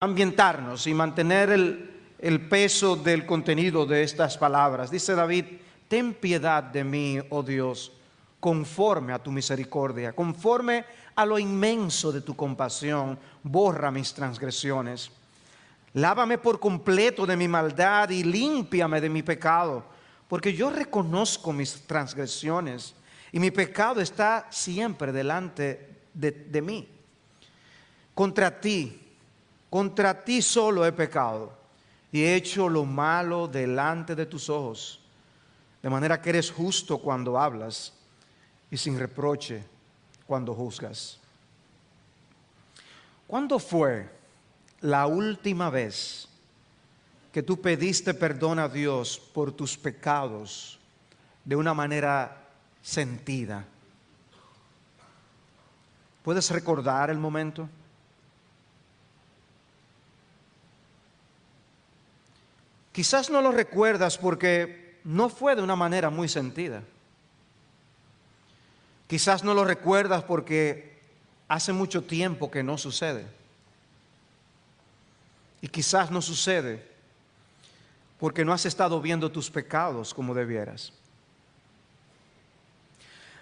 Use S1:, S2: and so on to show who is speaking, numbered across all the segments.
S1: ambientarnos y mantener el peso del contenido de estas palabras. Dice David: ten piedad de mí, oh Dios, conforme a tu misericordia, conforme a lo inmenso de tu compasión, borra mis transgresiones. Lávame por completo de mi maldad y límpiame de mi pecado, porque yo reconozco mis transgresiones y mi pecado está siempre delante de mí. Contra ti solo he pecado y he hecho lo malo delante de tus ojos, de manera que eres justo cuando hablas y sin reproche cuando juzgas. ¿Cuándo fue la última vez que tú pediste perdón a Dios por tus pecados de una manera sentida? ¿Puedes recordar el momento? Quizás no lo recuerdas porque no fue de una manera muy sentida. Quizás no lo recuerdas porque hace mucho tiempo que no sucede. Y quizás no sucede porque no has estado viendo tus pecados como debieras.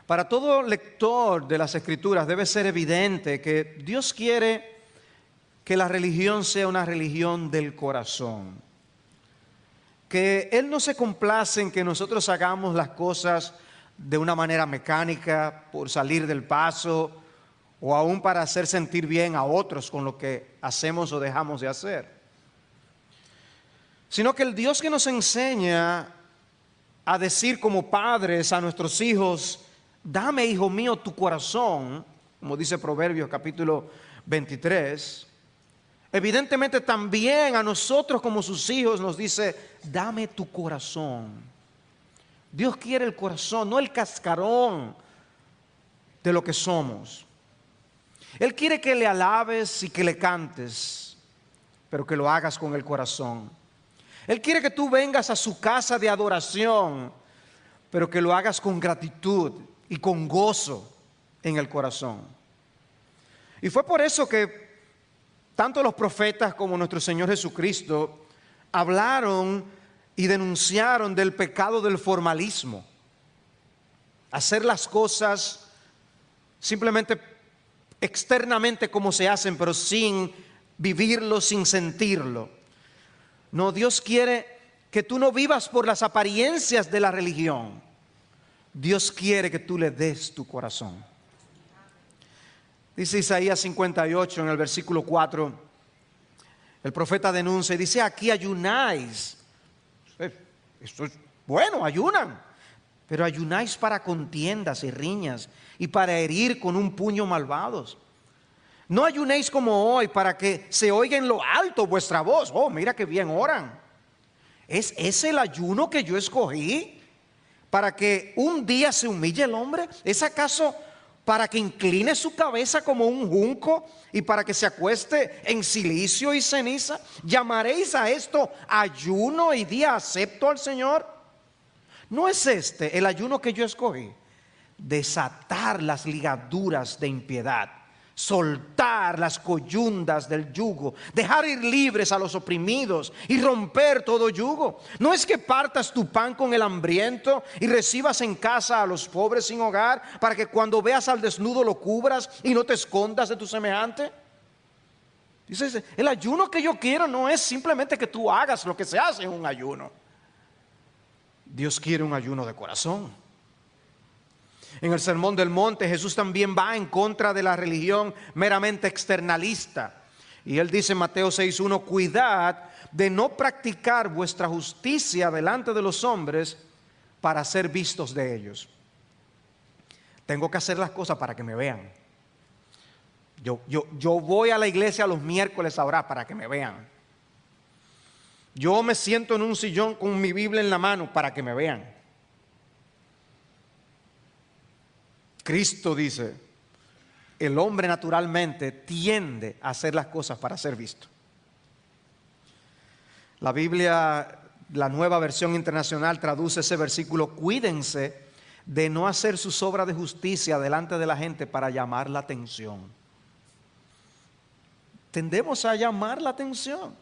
S1: Para todo lector de las Escrituras debe ser evidente que Dios quiere que la religión sea una religión del corazón. Que Él no se complace en que nosotros hagamos las cosas de una manera mecánica, por salir del paso, o aún para hacer sentir bien a otros con lo que hacemos o dejamos de hacer. Sino que el Dios que nos enseña a decir como padres a nuestros hijos: dame, hijo mío, tu corazón, como dice Proverbios capítulo 23, evidentemente también a nosotros como sus hijos nos dice: dame tu corazón. Dios quiere el corazón, no el cascarón de lo que somos. Él quiere que le alabes y que le cantes, pero que lo hagas con el corazón. Él quiere que tú vengas a su casa de adoración, pero que lo hagas con gratitud y con gozo en el corazón. Y fue por eso que tanto los profetas como nuestro Señor Jesucristo hablaron y denunciaron del pecado del formalismo. Hacer las cosas simplemente externamente como se hacen, pero sin vivirlo, sin sentirlo. No, Dios quiere que tú no vivas por las apariencias de la religión. Dios quiere que tú le des tu corazón. Dice Isaías 58 en el versículo 4, el profeta denuncia y dice: aquí ayunáis. Esto es bueno, ayunan, pero ayunáis para contiendas y riñas y para herir con un puño malvados. No ayunéis como hoy para que se oiga en lo alto vuestra voz. Oh, mira qué bien oran. ¿Es el ayuno que yo escogí para que un día se humille el hombre? ¿Es acaso para que incline su cabeza como un junco y para que se acueste en silicio y ceniza? ¿Llamaréis a esto ayuno y día acepto al Señor? ¿No es este el ayuno que yo escogí? Desatar las ligaduras de impiedad, soltar las coyundas del yugo, dejar ir libres a los oprimidos y romper todo yugo. ¿No es que partas tu pan con el hambriento y recibas en casa a los pobres sin hogar, para que cuando veas al desnudo lo cubras y no te escondas de tu semejante? Dices, el ayuno que yo quiero no es simplemente que tú hagas lo que se hace en un ayuno. Dios quiere un ayuno de corazón. En el Sermón del Monte Jesús también va en contra de la religión meramente externalista. Y Él dice en Mateo 6:1: cuidad de no practicar vuestra justicia delante de los hombres para ser vistos de ellos. Tengo que hacer las cosas para que me vean. Yo voy a la iglesia los miércoles a orar para que me vean. Yo me siento en un sillón con mi Biblia en la mano para que me vean. Cristo dice: el hombre naturalmente tiende a hacer las cosas para ser visto. La Biblia, la Nueva Versión Internacional, traduce ese versículo: cuídense de no hacer sus obras de justicia delante de la gente para llamar la atención. tendemos a llamar la atención.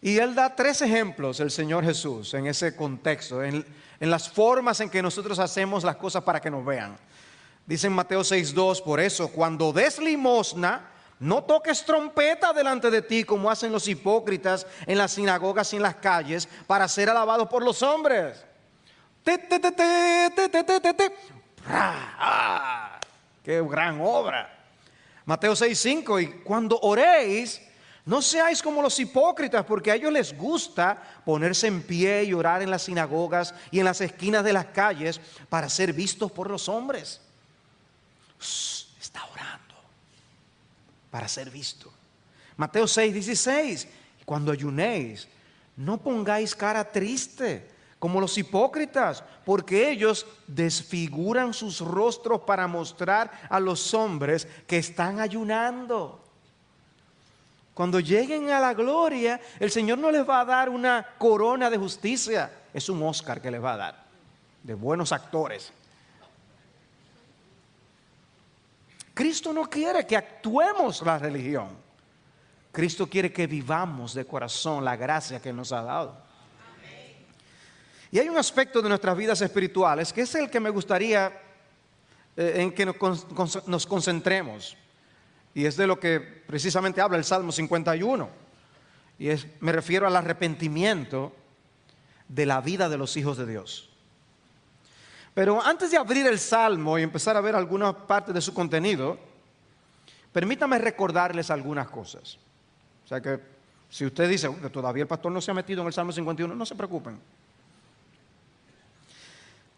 S1: Y Él da 3 ejemplos, el Señor Jesús, en ese contexto, en las formas en que nosotros hacemos las cosas para que nos vean. Dice en Mateo 6:2, por eso, cuando des limosna, no toques trompeta delante de ti como hacen los hipócritas en las sinagogas y en las calles para ser alabados por los hombres. ¡Qué gran obra! Mateo 6:5, y cuando oréis, no seáis como los hipócritas, porque a ellos les gusta ponerse en pie y orar en las sinagogas y en las esquinas de las calles para ser vistos por los hombres. Está orando para ser visto. Mateo 6:16, cuando ayunéis, no pongáis cara triste como los hipócritas, porque ellos desfiguran sus rostros para mostrar a los hombres que están ayunando. Cuando lleguen a la gloria, el Señor no les va a dar una corona de justicia, es un Oscar que les va a dar, de buenos actores. Cristo no quiere que actuemos la religión. Cristo quiere que vivamos de corazón la gracia que Él nos ha dado. Y hay un aspecto de nuestras vidas espirituales que es el que me gustaría en que nos concentremos. Y es de lo que precisamente habla el Salmo 51. Y me refiero al arrepentimiento de la vida de los hijos de Dios. Pero antes de abrir el Salmo y empezar a ver algunas partes de su contenido, permítame recordarles algunas cosas. O sea que si usted dice que todavía el pastor no se ha metido en el Salmo 51, no se preocupen.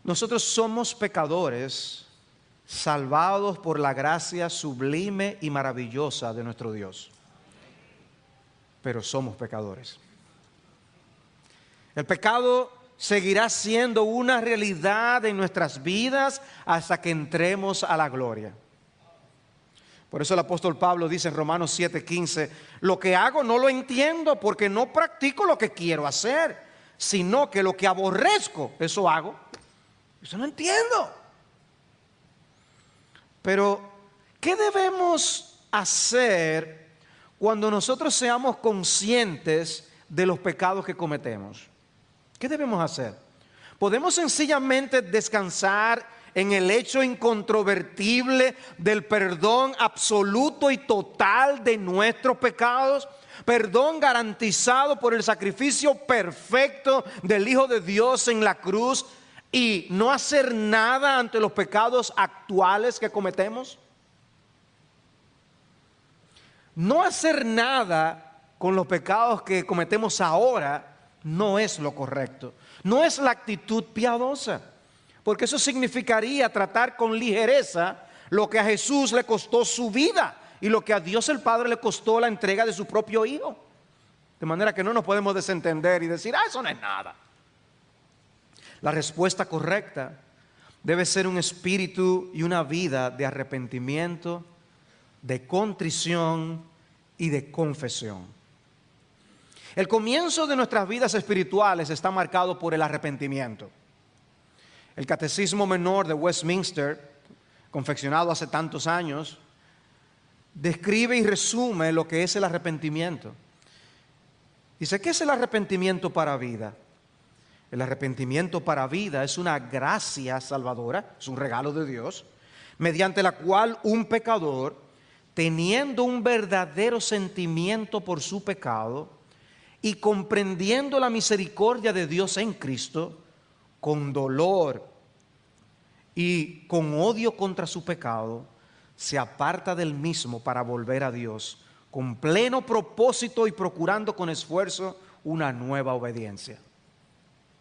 S1: Nosotros somos pecadores salvados por la gracia sublime y maravillosa de nuestro Dios. Pero somos pecadores. El pecado seguirá siendo una realidad en nuestras vidas hasta que entremos a la gloria. Por eso el apóstol Pablo dice en Romanos 7:15, lo que hago no lo entiendo porque no practico lo que quiero hacer, sino que lo que aborrezco, eso hago. Eso no entiendo. Pero, ¿qué debemos hacer cuando nosotros seamos conscientes de los pecados que cometemos? ¿Qué debemos hacer? ¿Podemos sencillamente descansar en el hecho incontrovertible del perdón absoluto y total de nuestros pecados? Perdón garantizado por el sacrificio perfecto del Hijo de Dios en la cruz, y no hacer nada ante los pecados actuales que cometemos. No hacer nada con los pecados que cometemos ahora no es lo correcto. No es la actitud piadosa, porque eso significaría tratar con ligereza lo que a Jesús le costó su vida y lo que a Dios el Padre le costó la entrega de su propio Hijo. De manera que no nos podemos desentender y decir, eso no es nada. La respuesta correcta debe ser un espíritu y una vida de arrepentimiento, de contrición y de confesión. El comienzo de nuestras vidas espirituales está marcado por el arrepentimiento. El Catecismo Menor de Westminster, confeccionado hace tantos años, describe y resume lo que es el arrepentimiento. Dice, ¿qué es el arrepentimiento para vida? El arrepentimiento para vida es una gracia salvadora, es un regalo de Dios, mediante la cual un pecador, teniendo un verdadero sentimiento por su pecado y comprendiendo la misericordia de Dios en Cristo, con dolor y con odio contra su pecado, se aparta del mismo para volver a Dios, con pleno propósito y procurando con esfuerzo una nueva obediencia.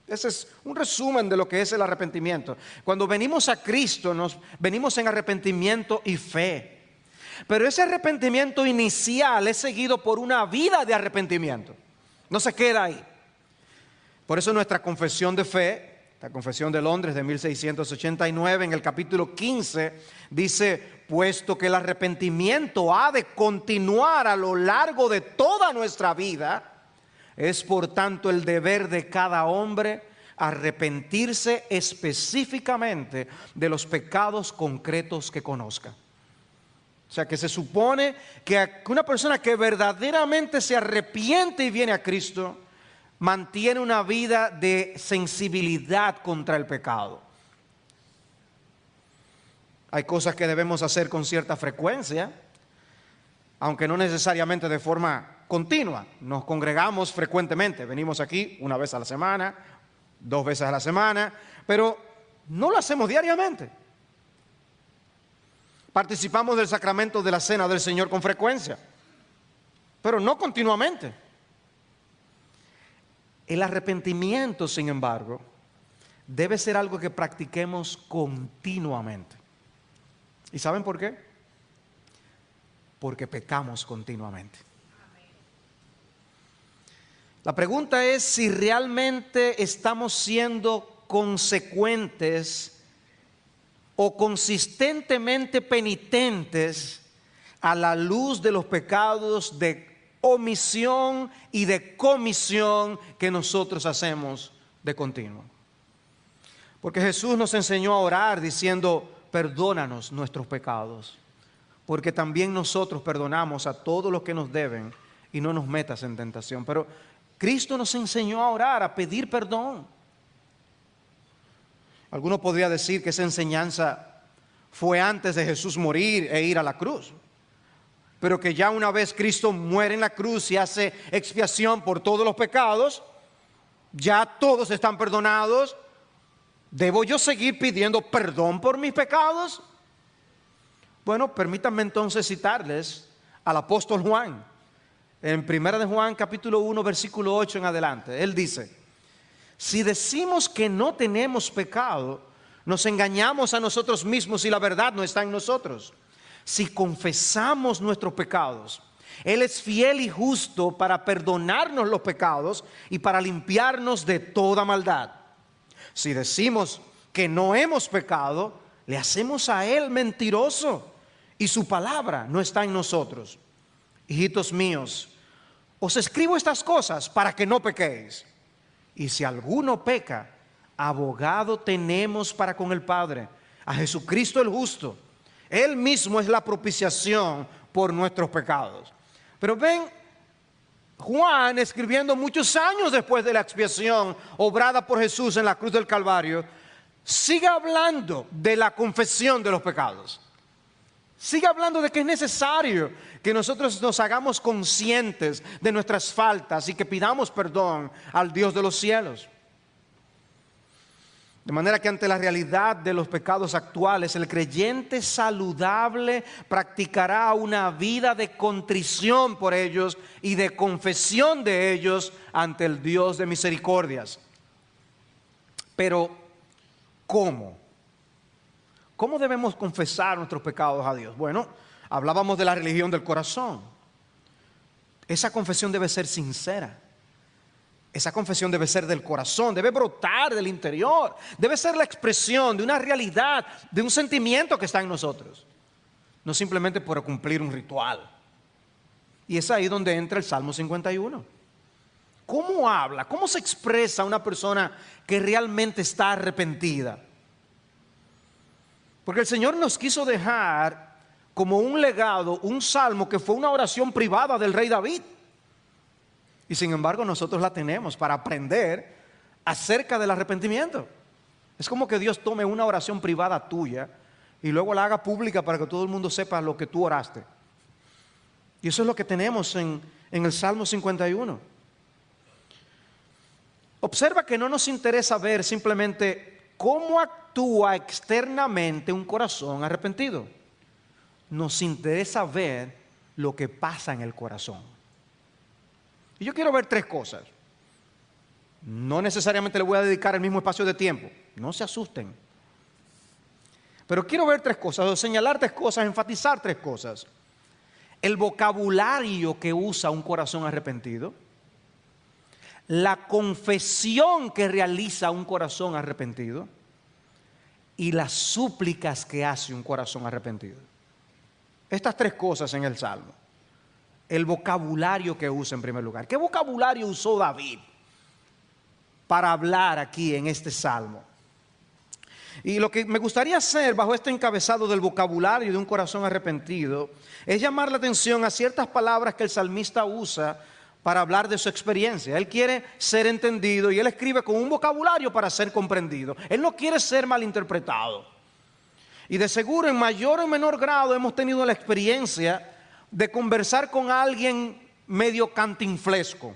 S1: Ese es un resumen de lo que es el arrepentimiento. Cuando venimos a Cristo, venimos en arrepentimiento y fe. Pero ese arrepentimiento inicial es seguido por una vida de arrepentimiento. No se queda ahí. Por eso nuestra confesión de fe, la Confesión de Londres de 1689, en el capítulo 15, dice, puesto que el arrepentimiento ha de continuar a lo largo de toda nuestra vida, es por tanto el deber de cada hombre arrepentirse específicamente de los pecados concretos que conozca. O O sea, que se supone que una persona que verdaderamente se arrepiente y viene a Cristo, mantiene una vida de sensibilidad contra el pecado. Hay cosas que debemos hacer con cierta frecuencia, aunque no necesariamente de forma continua. Nos congregamos frecuentemente, venimos aquí una vez a la semana, 2 veces a la semana, pero no lo hacemos diariamente. Participamos del sacramento de la cena del Señor con frecuencia, pero no continuamente. El arrepentimiento, sin embargo, debe ser algo que practiquemos continuamente. ¿Y saben por qué? Porque pecamos continuamente. La pregunta es si realmente estamos siendo consecuentes o consistentemente penitentes a la luz de los pecados de omisión y de comisión que nosotros hacemos de continuo. Porque Jesús nos enseñó a orar diciendo: perdónanos nuestros pecados, porque también nosotros perdonamos a todos los que nos deben, y no nos metas en tentación. Pero Cristo nos enseñó a orar, a pedir perdón. Alguno podría decir que esa enseñanza fue antes de Jesús morir e ir a la cruz, pero que ya una vez Cristo muere en la cruz y hace expiación por todos los pecados, ya todos están perdonados. ¿Debo yo seguir pidiendo perdón por mis pecados? Bueno, permítanme entonces citarles al apóstol Juan. En 1 de Juan capítulo 1 versículo 8 en adelante. Él dice: si decimos que no tenemos pecado, nos engañamos a nosotros mismos y la verdad no está en nosotros. Si confesamos nuestros pecados, Él es fiel y justo para perdonarnos los pecados y para limpiarnos de toda maldad. Si decimos que no hemos pecado, le hacemos a Él mentiroso y su palabra no está en nosotros. Hijitos míos, os escribo estas cosas para que no pequéis. Y si alguno peca, abogado tenemos para con el Padre, a Jesucristo el justo. Él mismo es la propiciación por nuestros pecados. Pero ven, Juan, escribiendo muchos años después de la expiación obrada por Jesús en la cruz del Calvario, sigue hablando de la confesión de los pecados. Sigue hablando de que es necesario que nosotros nos hagamos conscientes de nuestras faltas y que pidamos perdón al Dios de los cielos. De manera que ante la realidad de los pecados actuales, el creyente saludable practicará una vida de contrición por ellos y de confesión de ellos ante el Dios de misericordias. Pero, ¿cómo? ¿Cómo debemos confesar nuestros pecados a Dios? Bueno, hablábamos de la religión del corazón. Esa confesión debe ser sincera. Esa confesión debe ser del corazón, debe brotar del interior, debe ser la expresión de una realidad, de un sentimiento que está en nosotros, no simplemente por cumplir un ritual. Y es ahí donde entra el Salmo 51. ¿Cómo habla? ¿Cómo se expresa una persona que realmente está arrepentida? Porque el Señor nos quiso dejar como un legado, un salmo que fue una oración privada del rey David. Y sin embargo nosotros la tenemos para aprender acerca del arrepentimiento. Es como que Dios tome una oración privada tuya y luego la haga pública para que todo el mundo sepa lo que tú oraste. Y eso es lo que tenemos en el Salmo 51. Observa que no nos interesa ver simplemente cómo actúa externamente un corazón arrepentido. Nos interesa ver lo que pasa en el corazón. Y yo quiero ver 3 cosas. No necesariamente le voy a dedicar el mismo espacio de tiempo. No se asusten. Pero quiero ver 3 cosas, o señalar 3 cosas, enfatizar 3 cosas. El vocabulario que usa un corazón arrepentido. La confesión que realiza un corazón arrepentido. Y las súplicas que hace un corazón arrepentido. Estas 3 cosas en el Salmo. El vocabulario que usa en primer lugar. ¿Qué vocabulario usó David para hablar aquí en este salmo? Y lo que me gustaría hacer bajo este encabezado del vocabulario de un corazón arrepentido es llamar la atención a ciertas palabras que el salmista usa para hablar de su experiencia. Él quiere ser entendido y él escribe con un vocabulario para ser comprendido. Él no quiere ser malinterpretado. Y de seguro en mayor o menor grado hemos tenido la experiencia de conversar con alguien medio cantinflesco.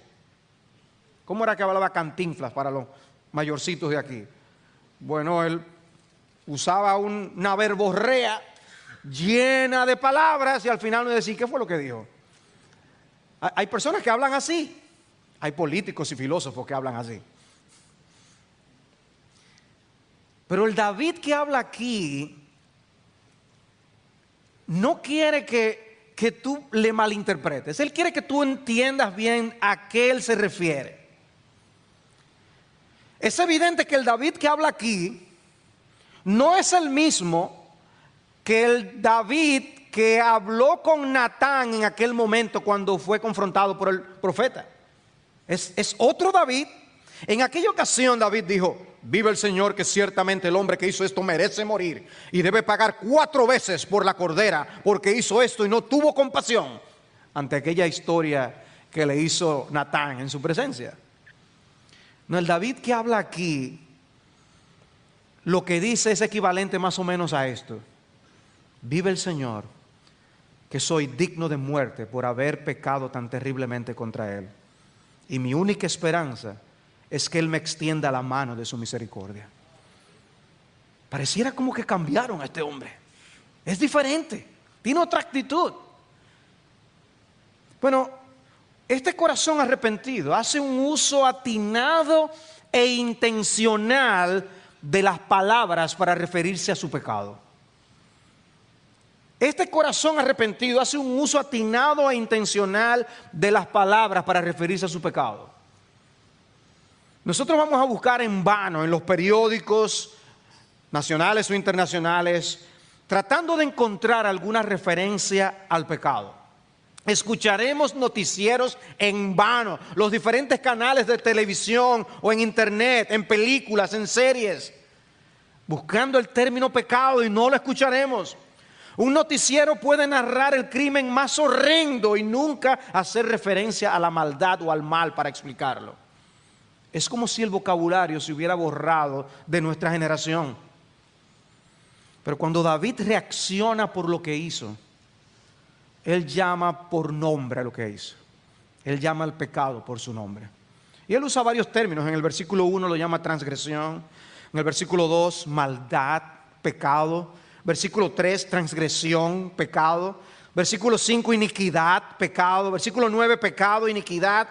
S1: ¿Cómo era que hablaba Cantinflas para los mayorcitos de aquí? Bueno, él usaba una verborrea llena de palabras y al final no decía, ¿qué fue lo que dijo? Hay personas que hablan así. Hay políticos y filósofos que hablan así. Pero el David que habla aquí no quiere que tú le malinterpretes. Él quiere que tú entiendas bien a qué él se refiere. Es evidente que el David que habla aquí no es el mismo que el David que habló con Natán en aquel momento cuando fue confrontado por el profeta. Es otro David. En aquella ocasión David dijo, vive el Señor que ciertamente el hombre que hizo esto merece morir y debe pagar 4 veces por la cordera porque hizo esto y no tuvo compasión ante aquella historia que le hizo Natán en su presencia. No, el David que habla aquí, lo que dice es equivalente más o menos a esto. Vive el Señor, que soy digno de muerte por haber pecado tan terriblemente contra Él. Y mi única esperanza es que Él me extienda la mano de su misericordia. Pareciera como que cambiaron a este hombre. Es diferente, tiene otra actitud. Bueno, este corazón arrepentido hace un uso atinado e intencional de las palabras para referirse a su pecado. Este corazón arrepentido hace un uso atinado e intencional de las palabras para referirse a su pecado. Nosotros vamos a buscar en vano en los periódicos nacionales o internacionales, tratando de encontrar alguna referencia al pecado. Escucharemos noticieros en vano, los diferentes canales de televisión o en internet, en películas, en series, buscando el término pecado y no lo escucharemos. Un noticiero puede narrar el crimen más horrendo y nunca hacer referencia a la maldad o al mal para explicarlo. Es como si el vocabulario se hubiera borrado de nuestra generación. Pero cuando David reacciona por lo que hizo, él llama por nombre a lo que hizo. Él llama al pecado por su nombre. Y él usa varios términos. En el versículo 1 lo llama transgresión. En el versículo 2, maldad, pecado. Versículo 3, transgresión, pecado. Versículo 5, iniquidad, pecado. Versículo 9, pecado, iniquidad.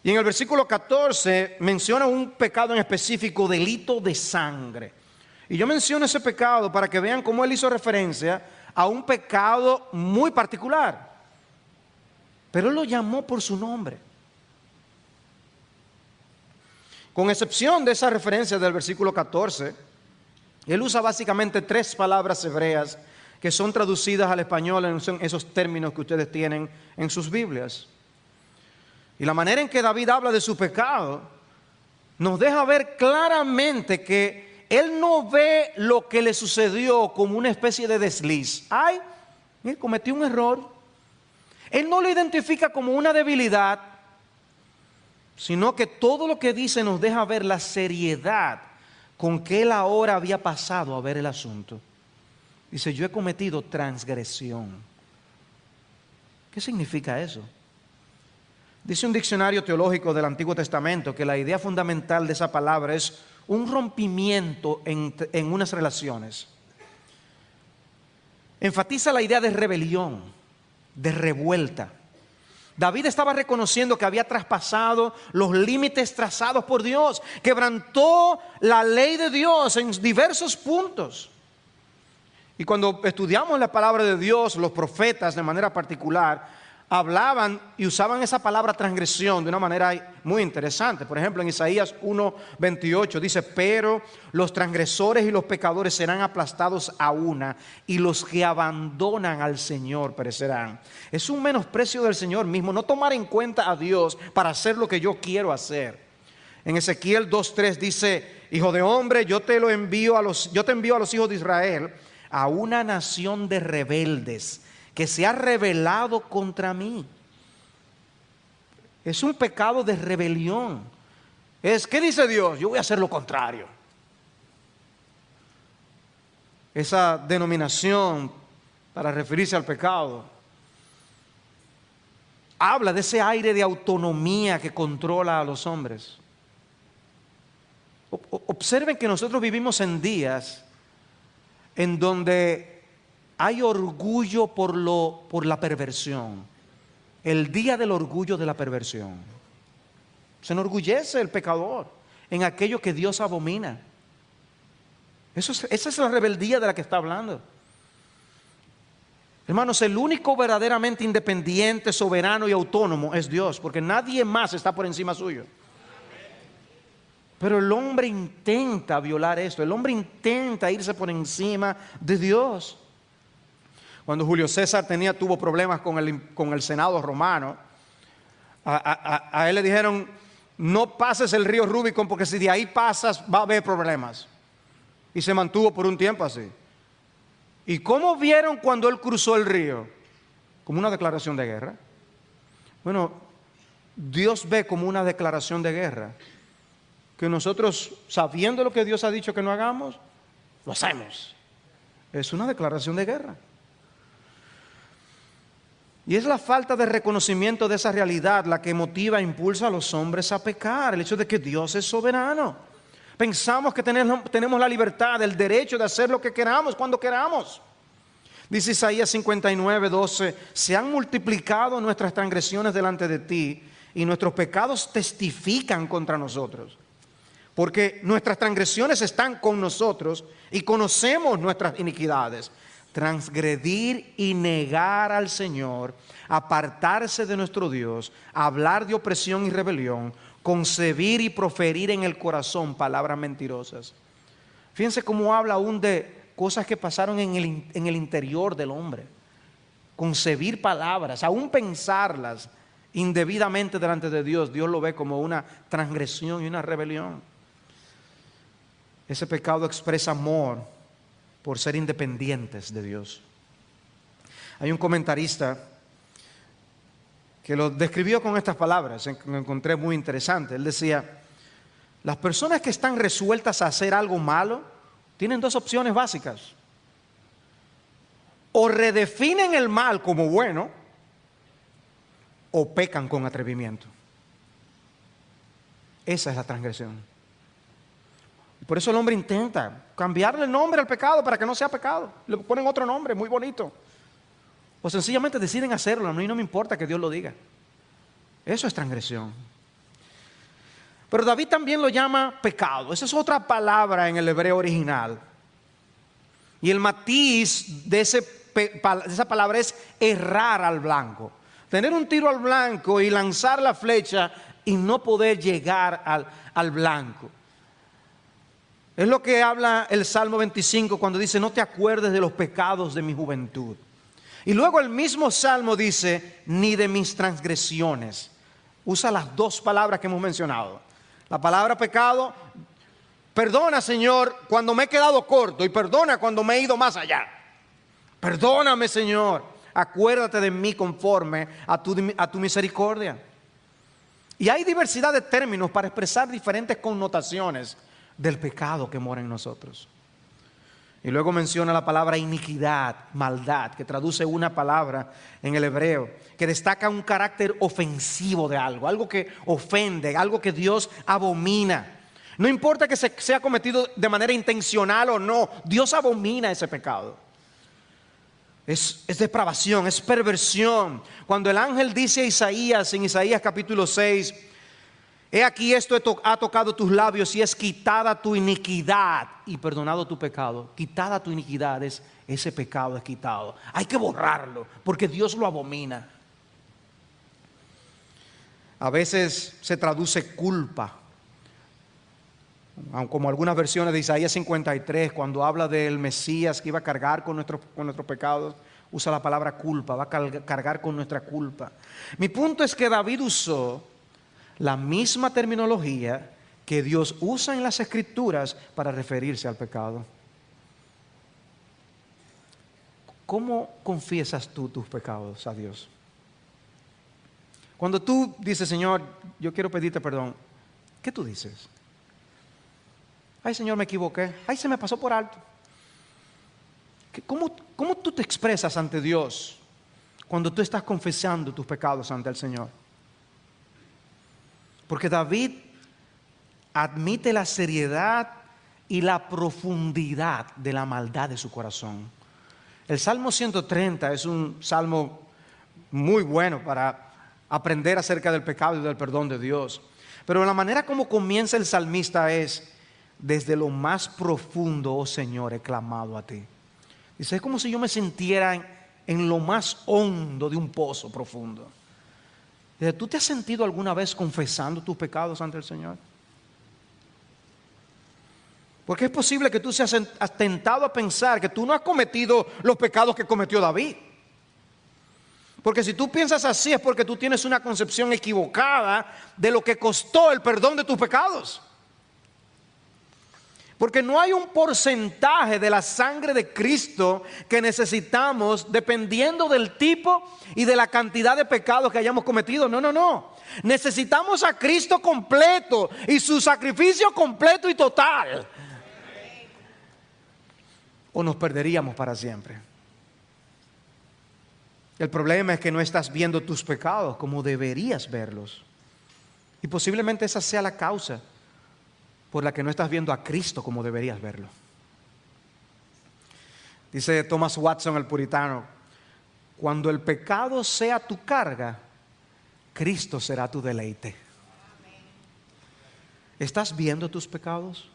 S1: Y en el versículo 14 menciona un pecado en específico, delito de sangre. Y yo menciono ese pecado para que vean cómo él hizo referencia a un pecado muy particular. Pero él lo llamó por su nombre. Con excepción de esa referencia del versículo 14, él usa básicamente 3 palabras hebreas que son traducidas al español en esos términos que ustedes tienen en sus Biblias. Y la manera en que David habla de su pecado nos deja ver claramente que él no ve lo que le sucedió como una especie de desliz. Ay, él cometió un error. Él no lo identifica como una debilidad, sino que todo lo que dice nos deja ver la seriedad con que él ahora había pasado a ver el asunto. Dice, yo he cometido transgresión. ¿Qué significa eso? Dice un diccionario teológico del Antiguo Testamento que la idea fundamental de esa palabra es un rompimiento en unas relaciones. Enfatiza la idea de rebelión, de revuelta. David estaba reconociendo que había traspasado los límites trazados por Dios, quebrantó la ley de Dios en diversos puntos. Y cuando estudiamos la palabra de Dios, los profetas de manera particular hablaban y usaban esa palabra transgresión de una manera muy interesante. Por ejemplo, en Isaías 1:28 dice, pero los transgresores y los pecadores serán aplastados a una, y los que abandonan al Señor perecerán. Es un menosprecio del Señor mismo, no tomar en cuenta a Dios para hacer lo que yo quiero hacer. En Ezequiel 2:3 dice: hijo de hombre, yo te envío a los hijos de Israel, a una nación de rebeldes que se ha rebelado contra mí. Es un pecado de rebelión. ¿Qué dice Dios? Yo voy a hacer lo contrario. Esa denominación para referirse al pecado habla de ese aire de autonomía que controla a los hombres. Observen que nosotros vivimos en días en donde hay orgullo por la perversión. El día del orgullo de la perversión. Se enorgullece el pecador en aquello que Dios abomina. Esa es la rebeldía de la que está hablando. Hermanos, el único verdaderamente independiente, soberano y autónomo es Dios, porque nadie más está por encima suyo. Pero el hombre intenta violar esto, el hombre intenta irse por encima de Dios. Cuando Julio César tuvo problemas con el Senado romano, a él le dijeron: no pases el río Rubicón, porque si de ahí pasas va a haber problemas. Y se mantuvo por un tiempo así. ¿Y cómo vieron cuando él cruzó el río? Como una declaración de guerra. Bueno, Dios ve como una declaración de guerra que nosotros, sabiendo lo que Dios ha dicho que no hagamos, lo hacemos. Es una declaración de guerra. Y es la falta de reconocimiento de esa realidad la que motiva e impulsa a los hombres a pecar. El hecho de que Dios es soberano. Pensamos que tenemos la libertad, el derecho de hacer lo que queramos, cuando queramos. Dice Isaías 59:12: se han multiplicado nuestras transgresiones delante de ti, y nuestros pecados testifican contra nosotros. Porque nuestras transgresiones están con nosotros y conocemos nuestras iniquidades. Transgredir y negar al Señor, apartarse de nuestro Dios, hablar de opresión y rebelión, concebir y proferir en el corazón palabras mentirosas. Fíjense cómo habla aún de cosas que pasaron en el interior del hombre. Concebir palabras, aún pensarlas indebidamente delante de Dios, Dios lo ve como una transgresión y una rebelión. Ese pecado expresa amor por ser independientes de Dios. Hay un comentarista que lo describió con estas palabras, me encontré muy interesante. Él decía: las personas que están resueltas a hacer algo malo tienen dos opciones básicas: o redefinen el mal como bueno, o pecan con atrevimiento. Esa es la transgresión. Por eso el hombre intenta cambiarle el nombre al pecado para que no sea pecado. Le ponen otro nombre muy bonito. O sencillamente deciden hacerlo. A mí no me importa que Dios lo diga. Eso es transgresión. Pero David también lo llama pecado. Esa es otra palabra en el hebreo original. Y el matiz de esa palabra es errar al blanco. Tener un tiro al blanco y lanzar la flecha y no poder llegar al blanco. Es lo que habla el Salmo 25 cuando dice: no te acuerdes de los pecados de mi juventud. Y luego el mismo Salmo dice: ni de mis transgresiones. Usa las dos palabras que hemos mencionado. La palabra pecado: perdona, Señor, cuando me he quedado corto, y perdona cuando me he ido más allá. Perdóname, Señor, acuérdate de mí conforme a tu misericordia. Y hay diversidad de términos para expresar diferentes connotaciones del pecado que mora en nosotros. Y luego menciona la palabra iniquidad, maldad, que traduce una palabra en el hebreo, que destaca un carácter ofensivo de algo, algo que ofende, algo que Dios abomina. No importa que sea cometido de manera intencional o no, Dios abomina ese pecado. Es depravación, es perversión. Cuando el ángel dice a Isaías, en Isaías capítulo 6, he aquí esto ha tocado tus labios y es quitada tu iniquidad y perdonado tu pecado. Quitada tu iniquidad, ese pecado es quitado. Hay que borrarlo porque Dios lo abomina. A veces se traduce culpa, como algunas versiones de Isaías 53, cuando habla del Mesías que iba a cargar con nuestros pecados, usa la palabra culpa, va a cargar con nuestra culpa. Mi punto es que David usó la misma terminología que Dios usa en las Escrituras para referirse al pecado. ¿Cómo confiesas tú tus pecados a Dios? Cuando tú dices, Señor, yo quiero pedirte perdón, ¿qué tú dices? Ay, Señor, me equivoqué. Ay, se me pasó por alto. ¿Cómo tú te expresas ante Dios cuando tú estás confesando tus pecados ante el Señor? Porque David admite la seriedad y la profundidad de la maldad de su corazón. El Salmo 130 es un salmo muy bueno para aprender acerca del pecado y del perdón de Dios. Pero la manera como comienza el salmista es: desde lo más profundo, oh Señor, he clamado a ti. Dice, es como si yo me sintiera en lo más hondo de un pozo profundo. Dice, ¿tú te has sentido alguna vez confesando tus pecados ante el Señor? Porque es posible que tú seas tentado a pensar que tú no has cometido los pecados que cometió David. Porque si tú piensas así es porque tú tienes una concepción equivocada de lo que costó el perdón de tus pecados. Porque no hay un porcentaje de la sangre de Cristo que necesitamos dependiendo del tipo y de la cantidad de pecados que hayamos cometido. No. Necesitamos a Cristo completo y su sacrificio completo y total. O nos perderíamos para siempre. El problema es que no estás viendo tus pecados como deberías verlos. Y posiblemente esa sea la causa por la que no estás viendo a Cristo como deberías verlo. Dice Thomas Watson, el puritano, cuando el pecado sea tu carga, Cristo será tu deleite. ¿Estás viendo tus pecados?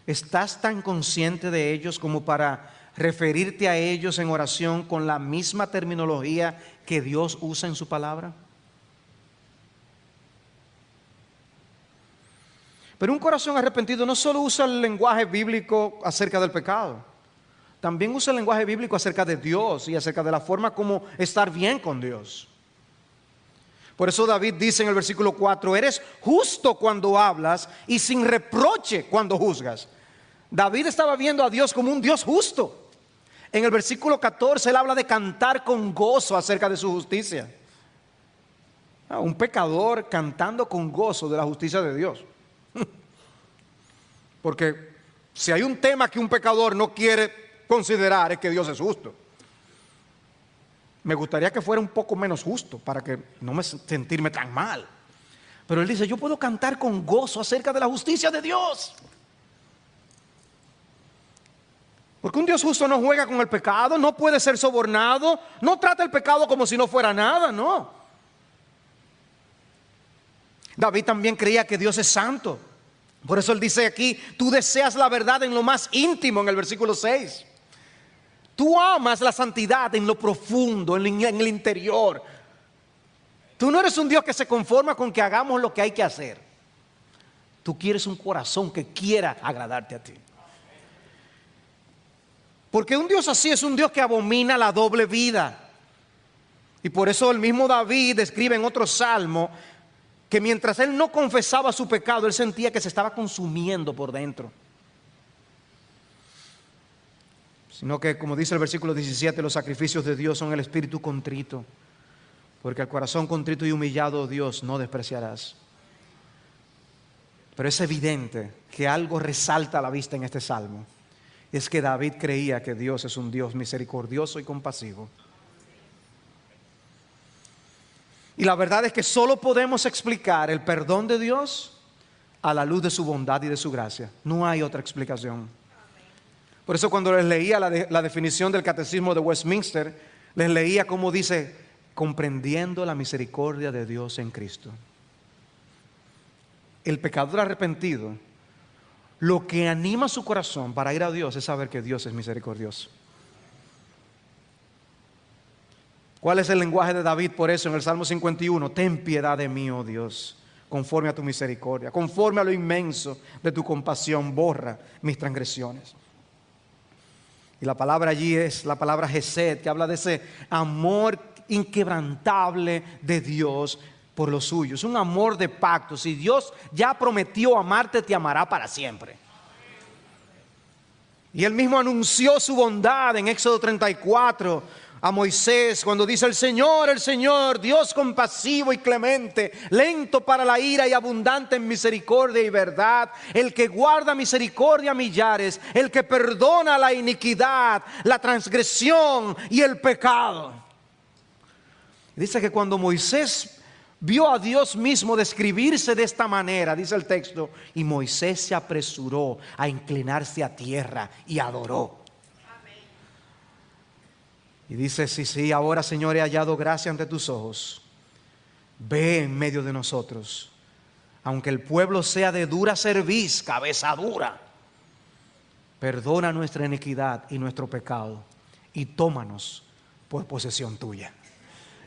S1: ¿Estás tan consciente de ellos como para referirte a ellos en oración con la misma terminología que Dios usa en su palabra? Pero un corazón arrepentido no solo usa el lenguaje bíblico acerca del pecado, también usa el lenguaje bíblico acerca de Dios y acerca de la forma como estar bien con Dios. Por eso David dice en el versículo 4, eres justo cuando hablas y sin reproche cuando juzgas. David estaba viendo a Dios como un Dios justo. En el versículo 14 él habla de cantar con gozo acerca de su justicia. Un pecador cantando con gozo de la justicia de Dios. Porque si hay un tema que un pecador no quiere considerar es que Dios es justo. Me gustaría que fuera un poco menos justo para que no me sentirme tan mal. Pero él dice, yo puedo cantar con gozo acerca de la justicia de Dios. Porque un Dios justo no juega con el pecado, no puede ser sobornado, no trata el pecado como si no fuera nada, no. David también creía que Dios es santo. Por eso él dice aquí, tú deseas la verdad en lo más íntimo, en el versículo 6. Tú amas la santidad en lo profundo, en el interior. Tú no eres un Dios que se conforma con que hagamos lo que hay que hacer. Tú quieres un corazón que quiera agradarte a ti. Porque un Dios así es un Dios que abomina la doble vida. Y por eso el mismo David describe en otro salmo que mientras él no confesaba su pecado, él sentía que se estaba consumiendo por dentro. Sino que, como dice el versículo 17, los sacrificios de Dios son el espíritu contrito, porque al corazón contrito y humillado, Dios, no despreciarás. Pero es evidente que algo resalta a la vista en este salmo. Es que David creía que Dios es un Dios misericordioso y compasivo. Y la verdad es que solo podemos explicar el perdón de Dios a la luz de su bondad y de su gracia. No hay otra explicación. Por eso cuando les leía la definición del Catecismo de Westminster, les leía como dice, comprendiendo la misericordia de Dios en Cristo. El pecador arrepentido, lo que anima su corazón para ir a Dios es saber que Dios es misericordioso. ¿Cuál es el lenguaje de David por eso en el Salmo 51? Ten piedad de mí, oh Dios, conforme a tu misericordia, conforme a lo inmenso de tu compasión, borra mis transgresiones. Y la palabra allí es la palabra Hesed, que habla de ese amor inquebrantable de Dios por los suyos, un amor de pacto. Si Dios ya prometió amarte, te amará para siempre. Y Él mismo anunció su bondad en Éxodo 34 a Moisés cuando dice: el Señor, Dios compasivo y clemente, lento para la ira y abundante en misericordia y verdad, el que guarda misericordia a millares, el que perdona la iniquidad, la transgresión y el pecado. Dice que cuando Moisés vio a Dios mismo describirse de esta manera, dice el texto, y Moisés se apresuró a inclinarse a tierra y adoró. Amén. Y dice: sí, ahora, Señor, he hallado gracia ante tus ojos. Ve en medio de nosotros, aunque el pueblo sea de dura cerviz, cabeza dura. Perdona nuestra iniquidad y nuestro pecado, y tómanos por posesión tuya.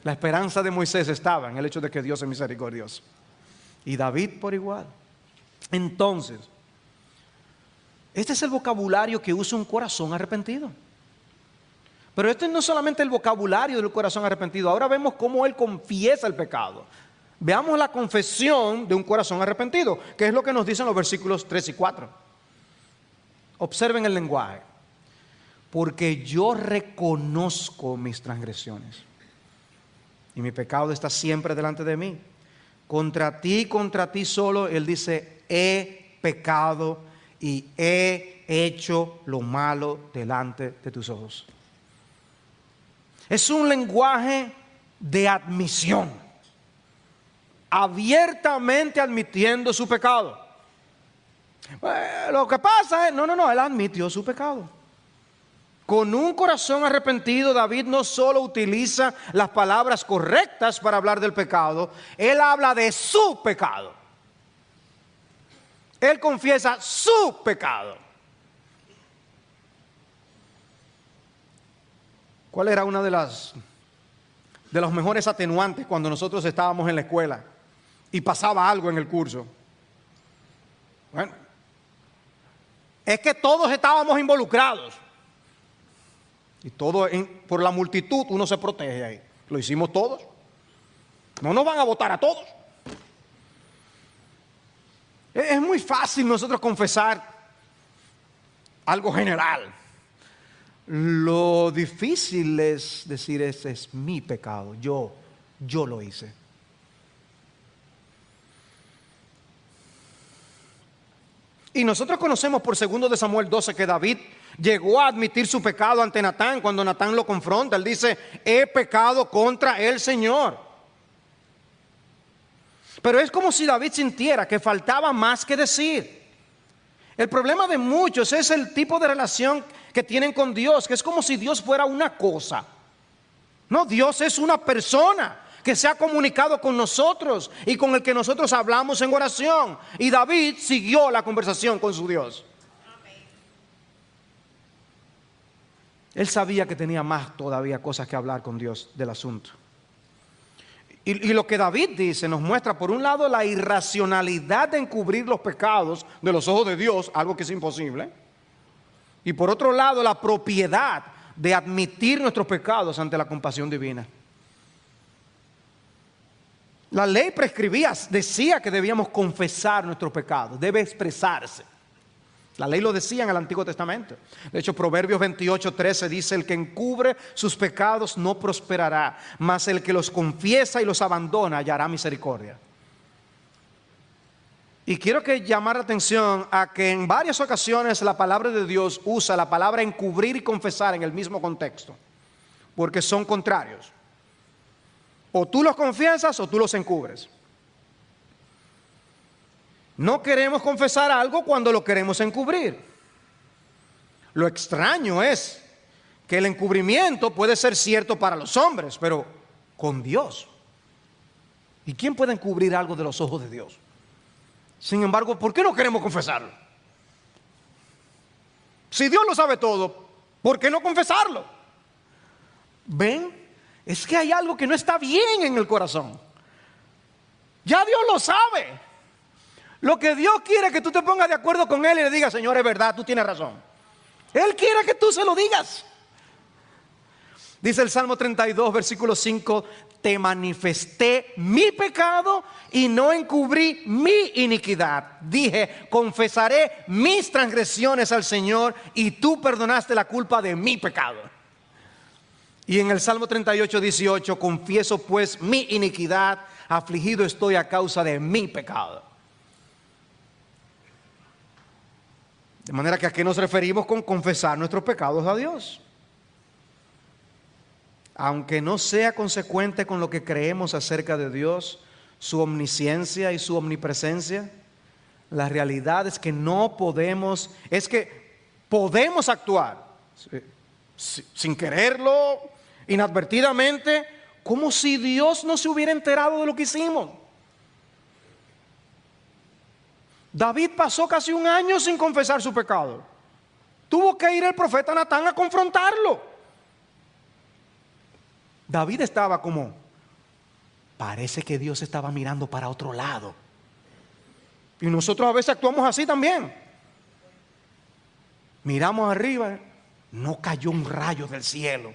S1: La esperanza de Moisés estaba en el hecho de que Dios es misericordioso. Y David por igual. Entonces, este es el vocabulario que usa un corazón arrepentido. Pero este no es solamente el vocabulario del corazón arrepentido. Ahora vemos cómo él confiesa el pecado. Veamos la confesión de un corazón arrepentido, que es lo que nos dicen los versículos 3 y 4. Observen el lenguaje. Porque yo reconozco mis transgresiones, y mi pecado está siempre delante de mí. Contra ti solo, él dice: he pecado y he hecho lo malo delante de tus ojos. Es un lenguaje de admisión, abiertamente admitiendo su pecado. Lo que pasa es, no, él admitió su pecado. Con un corazón arrepentido, David no solo utiliza las palabras correctas para hablar del pecado, él habla de su pecado. Él confiesa su pecado. ¿Cuál era una de los mejores atenuantes cuando nosotros estábamos en la escuela y pasaba algo en el curso? Bueno, es que todos estábamos involucrados. Y todo por la multitud uno se protege ahí. Lo hicimos todos. No nos van a votar a todos. Es muy fácil nosotros confesar algo general. Lo difícil es decir: ese es mi pecado, yo lo hice. Y nosotros conocemos por 2 de Samuel 12 que David llegó a admitir su pecado ante Natán. Cuando Natán lo confronta, él dice: he pecado contra el Señor. Pero es como si David sintiera que faltaba más que decir. El problema de muchos es el tipo de relación que tienen con Dios, que es como si Dios fuera una cosa. No, Dios es una persona que se ha comunicado con nosotros y con el que nosotros hablamos en oración. Y David siguió la conversación con su Dios. Él sabía que tenía más todavía cosas que hablar con Dios del asunto. Y lo que David dice nos muestra, por un lado, la irracionalidad de encubrir los pecados de los ojos de Dios, algo que es imposible. Y por otro lado, la propiedad de admitir nuestros pecados ante la compasión divina. La ley prescribía, decía que debíamos confesar nuestros pecados, debe expresarse. La ley lo decía en el Antiguo Testamento. De hecho, Proverbios 28:13 dice: el que encubre sus pecados no prosperará, mas el que los confiesa y los abandona hallará misericordia. Y quiero llamar la atención a que en varias ocasiones la palabra de Dios usa la palabra encubrir y confesar en el mismo contexto, porque son contrarios. O tú los confiesas o tú los encubres. No queremos confesar algo cuando lo queremos encubrir. Lo extraño es que el encubrimiento puede ser cierto para los hombres, pero con Dios. ¿Y quién puede encubrir algo de los ojos de Dios? Sin embargo, ¿por qué no queremos confesarlo? Si Dios lo sabe todo, ¿por qué no confesarlo? ¿Ven? Es que hay algo que no está bien en el corazón. Ya Dios lo sabe. Lo que Dios quiere es que tú te pongas de acuerdo con Él y le digas: Señor, es verdad, tú tienes razón. Él quiere que tú se lo digas. Dice el Salmo 32, versículo 5, te manifesté mi pecado y no encubrí mi iniquidad. Dije, confesaré mis transgresiones al Señor y tú perdonaste la culpa de mi pecado. Y en el Salmo 38, 18, confieso pues mi iniquidad, afligido estoy a causa de mi pecado. De manera que a qué nos referimos con confesar nuestros pecados a Dios. Aunque no sea consecuente con lo que creemos acerca de Dios, su omnisciencia y su omnipresencia, la realidad es que no podemos, es que podemos actuar sin quererlo, inadvertidamente, como si Dios no se hubiera enterado de lo que hicimos. David pasó casi un año sin confesar su pecado. Tuvo que ir el profeta Natán a confrontarlo. David estaba como, parece que Dios estaba mirando para otro lado. Y nosotros a veces actuamos así también. Miramos arriba, no cayó un rayo del cielo.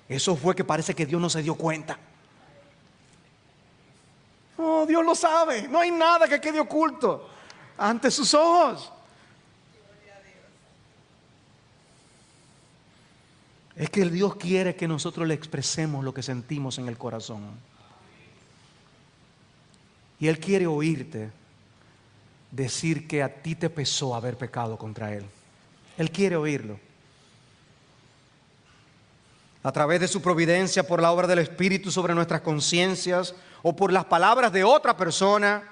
S1: Eso fue que parece que Dios no se dio cuenta. Oh, Dios lo sabe, no hay nada que quede oculto ante sus ojos. Es que el Dios quiere que nosotros le expresemos lo que sentimos en el corazón. Y Él quiere oírte decir que a ti te pesó haber pecado contra Él. Él quiere oírlo. A través de su providencia, por la obra del Espíritu sobre nuestras conciencias o por las palabras de otra persona,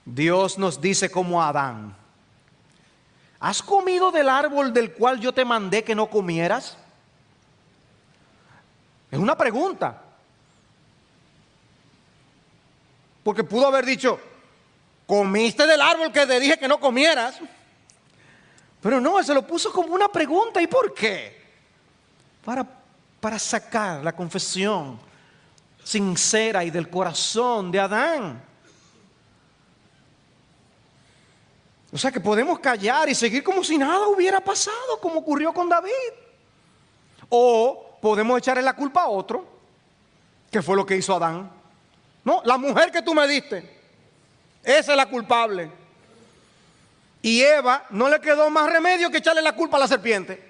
S1: Dios nos dice como a Adán: ¿has comido del árbol del cual yo te mandé que no comieras? Es una pregunta. Porque pudo haber dicho, ¿comiste del árbol que te dije que no comieras? Pero no, él se lo puso como una pregunta. ¿Y por qué? Para sacar la confesión sincera y del corazón de Adán. O sea que podemos callar y seguir como si nada hubiera pasado, como ocurrió con David. O podemos echarle la culpa a otro, que fue lo que hizo Adán. No, la mujer que tú me diste, esa es la culpable. Y Eva no le quedó más remedio que echarle la culpa a la serpiente.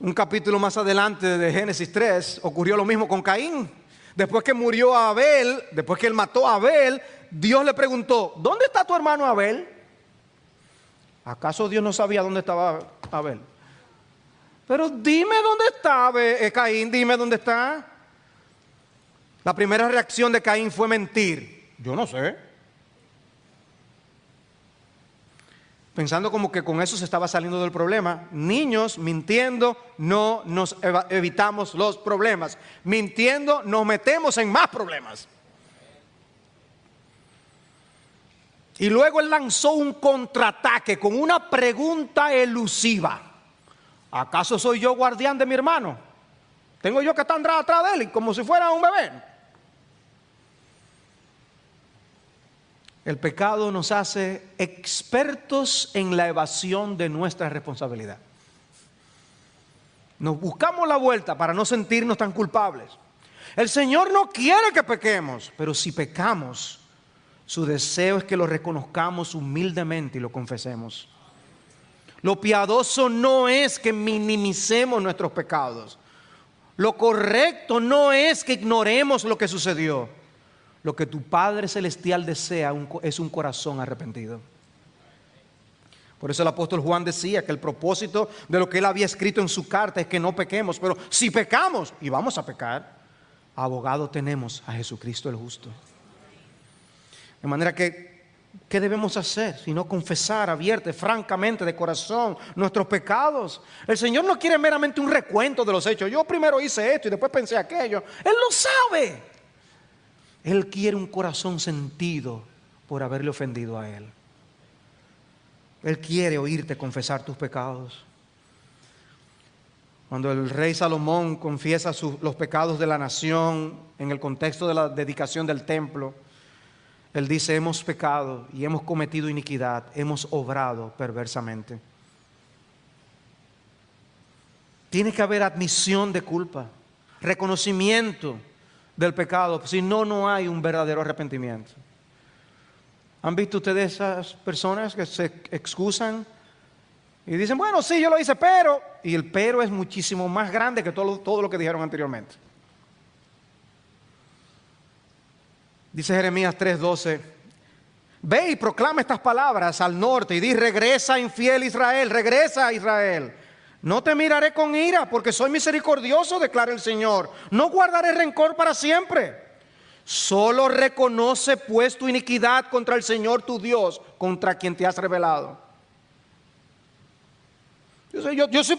S1: Un capítulo más adelante de Génesis 3 ocurrió lo mismo con Caín. Después que murió Abel, después que él mató a Abel, Dios le preguntó, ¿dónde está tu hermano Abel? ¿Acaso Dios no sabía dónde estaba Abel? Pero dime dónde está Caín, dime dónde está. La primera reacción de Caín fue mentir. Yo no sé. Pensando como que con eso se estaba saliendo del problema. Niños, mintiendo no nos evitamos los problemas. Mintiendo nos metemos en más problemas. Y luego él lanzó un contraataque con una pregunta elusiva. ¿Acaso soy yo guardián de mi hermano? ¿Tengo yo que estar atrás de él como si fuera un bebé? El pecado nos hace expertos en la evasión de nuestra responsabilidad. Nos buscamos la vuelta para no sentirnos tan culpables. El Señor no quiere que pequemos, pero si pecamos, su deseo es que lo reconozcamos humildemente y lo confesemos. Lo piadoso no es que minimicemos nuestros pecados. Lo correcto no es que ignoremos lo que sucedió. Lo que tu Padre Celestial desea es un corazón arrepentido. Por eso el apóstol Juan decía que el propósito de lo que él había escrito en su carta es que no pequemos. Pero si pecamos, y vamos a pecar, abogado tenemos a Jesucristo el justo. De manera que, ¿qué debemos hacer? Sino confesar abierta, francamente, de corazón, nuestros pecados. El Señor no quiere meramente un recuento de los hechos. Yo primero hice esto y después pensé aquello. Él lo sabe. Él quiere un corazón sentido por haberle ofendido a Él. Él quiere oírte confesar tus pecados. Cuando el rey Salomón confiesa los pecados de la nación en el contexto de la dedicación del templo, él dice: hemos pecado y hemos cometido iniquidad, hemos obrado perversamente. Tiene que haber admisión de culpa, reconocimiento del pecado. Si no, no hay un verdadero arrepentimiento. ¿Han visto ustedes esas personas que se excusan y dicen, bueno, sí, yo lo hice, pero... Y el pero es muchísimo más grande que todo lo que dijeron anteriormente. Dice Jeremías 3:12, ve y proclama estas palabras al norte y di, regresa infiel Israel, regresa Israel. No te miraré con ira, porque soy misericordioso, declara el Señor. No guardaré rencor para siempre. Solo reconoce pues tu iniquidad contra el Señor tu Dios, contra quien te has rebelado. Yo soy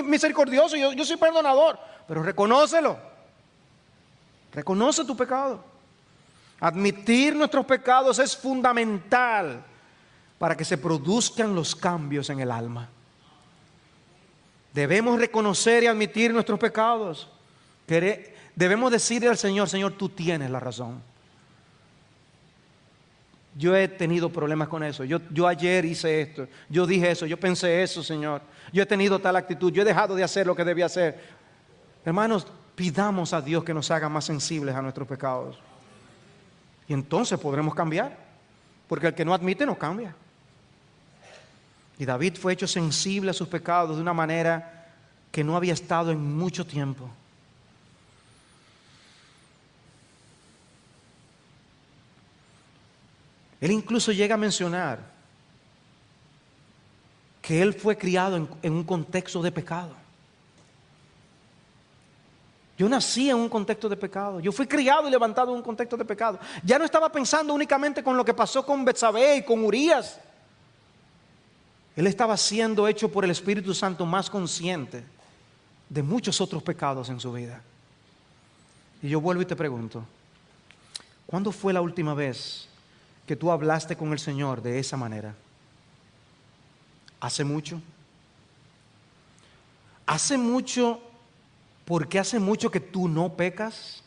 S1: misericordioso, yo soy perdonador, pero reconócelo. Reconoce tu pecado. Admitir nuestros pecados es fundamental para que se produzcan los cambios en el alma. Debemos reconocer y admitir nuestros pecados. Debemos decirle al Señor, Señor, tú tienes la razón. Yo he tenido problemas con eso. Yo ayer hice esto. Yo dije eso. Yo pensé eso, Señor. Yo he tenido tal actitud. Yo he dejado de hacer lo que debía hacer. Hermanos, pidamos a Dios que nos haga más sensibles a nuestros pecados. Y entonces podremos cambiar. Porque el que no admite no cambia. Y David fue hecho sensible a sus pecados de una manera que no había estado en mucho tiempo. Él incluso llega a mencionar que él fue criado en un contexto de pecado. Yo nací en un contexto de pecado. Yo fui criado y levantado en un contexto de pecado. Ya no estaba pensando únicamente con lo que pasó con Betsabé y con Urías. Él estaba siendo hecho por el Espíritu Santo más consciente de muchos otros pecados en su vida. Y yo vuelvo y te pregunto, ¿cuándo fue la última vez que tú hablaste con el Señor de esa manera? ¿Hace mucho? ¿Hace mucho porque hace mucho que tú no pecas?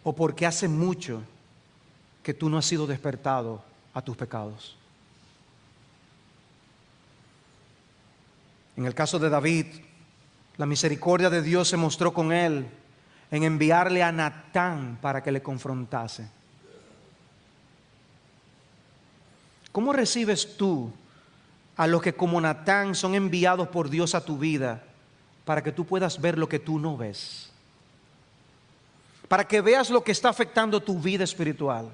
S1: ¿O porque hace mucho que tú no has sido despertado a tus pecados? En el caso de David, la misericordia de Dios se mostró con él en enviarle a Natán para que le confrontase. ¿Cómo recibes tú a los que como Natán son enviados por Dios a tu vida para que tú puedas ver lo que tú no ves? Para que veas lo que está afectando tu vida espiritual.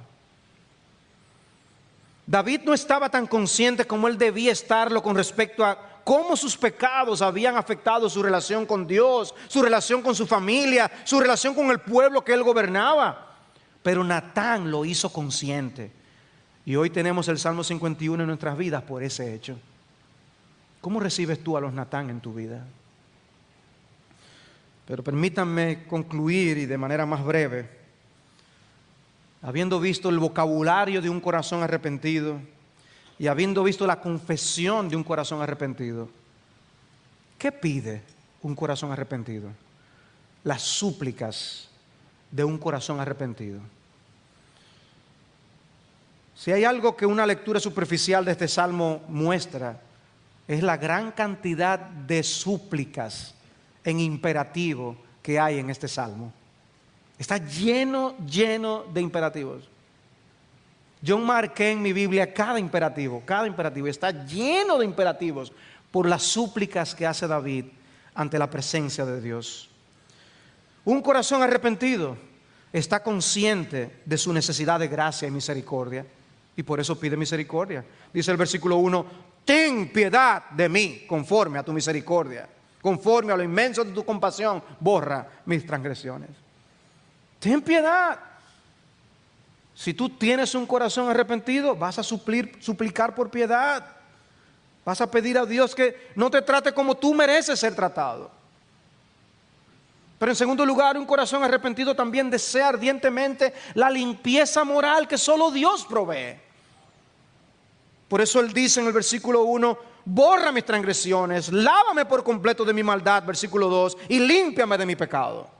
S1: David no estaba tan consciente como él debía estarlo con respecto a cómo sus pecados habían afectado su relación con Dios, su relación con su familia, su relación con el pueblo que él gobernaba. Pero Natán lo hizo consciente. Y hoy tenemos el Salmo 51 en nuestras vidas por ese hecho. ¿Cómo recibes tú a los Natán en tu vida? Pero permítanme concluir y de manera más breve, habiendo visto el vocabulario de un corazón arrepentido y habiendo visto la confesión de un corazón arrepentido, ¿qué pide un corazón arrepentido? Las súplicas de un corazón arrepentido. Si hay algo que una lectura superficial de este salmo muestra, es la gran cantidad de súplicas en imperativo que hay en este salmo. Está lleno de imperativos. Yo marqué en mi Biblia cada imperativo está lleno de imperativos por las súplicas que hace David ante la presencia de Dios. Un corazón arrepentido está consciente de su necesidad de gracia y misericordia y por eso pide misericordia. Dice el versículo 1, ten piedad de mí conforme a tu misericordia, conforme a lo inmenso de tu compasión, borra mis transgresiones. Ten piedad. Si tú tienes un corazón arrepentido, vas a suplicar por piedad. Vas a pedir a Dios que no te trate como tú mereces ser tratado. Pero en segundo lugar, un corazón arrepentido también desea ardientemente la limpieza moral que solo Dios provee. Por eso Él dice en el versículo 1, borra mis transgresiones, lávame por completo de mi maldad, versículo 2, y límpiame de mi pecado.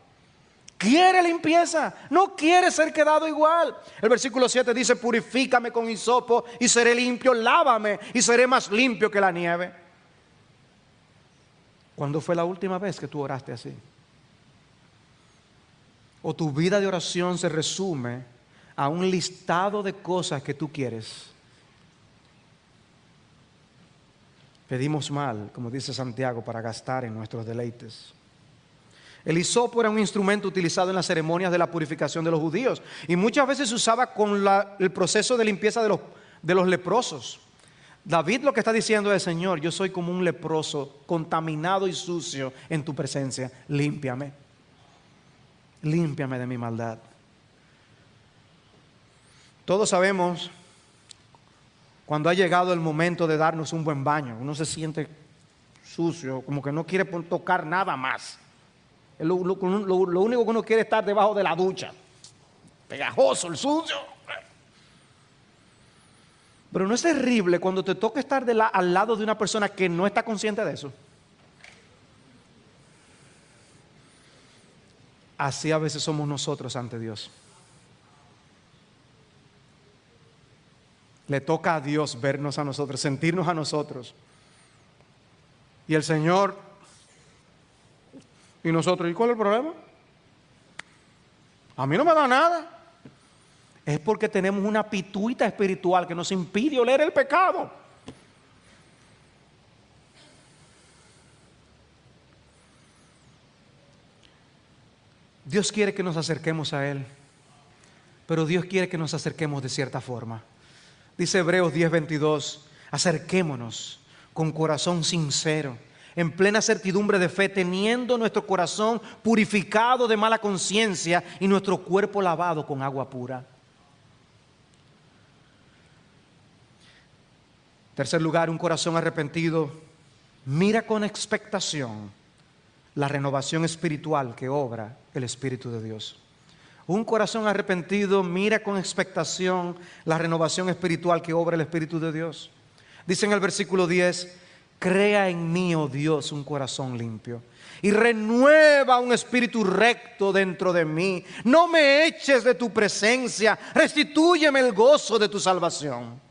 S1: Quiere limpieza, no quiere ser quedado igual. El versículo 7 dice, purifícame con hisopo y seré limpio, lávame y seré más limpio que la nieve. ¿Cuándo fue la última vez que tú oraste así? ¿O tu vida de oración se resume a un listado de cosas que tú quieres? Pedimos mal, como dice Santiago, para gastar en nuestros deleites. El hisopo era un instrumento utilizado en las ceremonias de la purificación de los judíos y muchas veces se usaba con el proceso de limpieza de los leprosos. David lo que está diciendo es: Señor, yo soy como un leproso, contaminado y sucio en tu presencia. Límpiame. Límpiame de mi maldad. Todos sabemos cuando ha llegado el momento de darnos un buen baño. Uno se siente sucio, como que no quiere tocar nada más. Lo único que uno quiere es estar debajo de la ducha. Pegajoso, el sucio. Pero ¿no es terrible cuando te toca estar al lado de una persona que no está consciente de eso? Así a veces somos nosotros ante Dios. Le toca a Dios vernos a nosotros, sentirnos a nosotros. Y el Señor, y nosotros, ¿y cuál es el problema? A mí no me da nada. Es porque tenemos una pituita espiritual que nos impide oler el pecado. Dios quiere que nos acerquemos a Él, pero Dios quiere que nos acerquemos de cierta forma. Dice Hebreos 10:22, acerquémonos con corazón sincero, en plena certidumbre de fe, teniendo nuestro corazón purificado de mala conciencia y nuestro cuerpo lavado con agua pura. Tercer lugar, un corazón arrepentido mira con expectación la renovación espiritual que obra el Espíritu de Dios. Un corazón arrepentido mira con expectación la renovación espiritual que obra el Espíritu de Dios. Dice en el versículo 10, crea en mí, oh Dios, un corazón limpio y renueva un espíritu recto dentro de mí. No me eches de tu presencia, restitúyeme el gozo de tu salvación.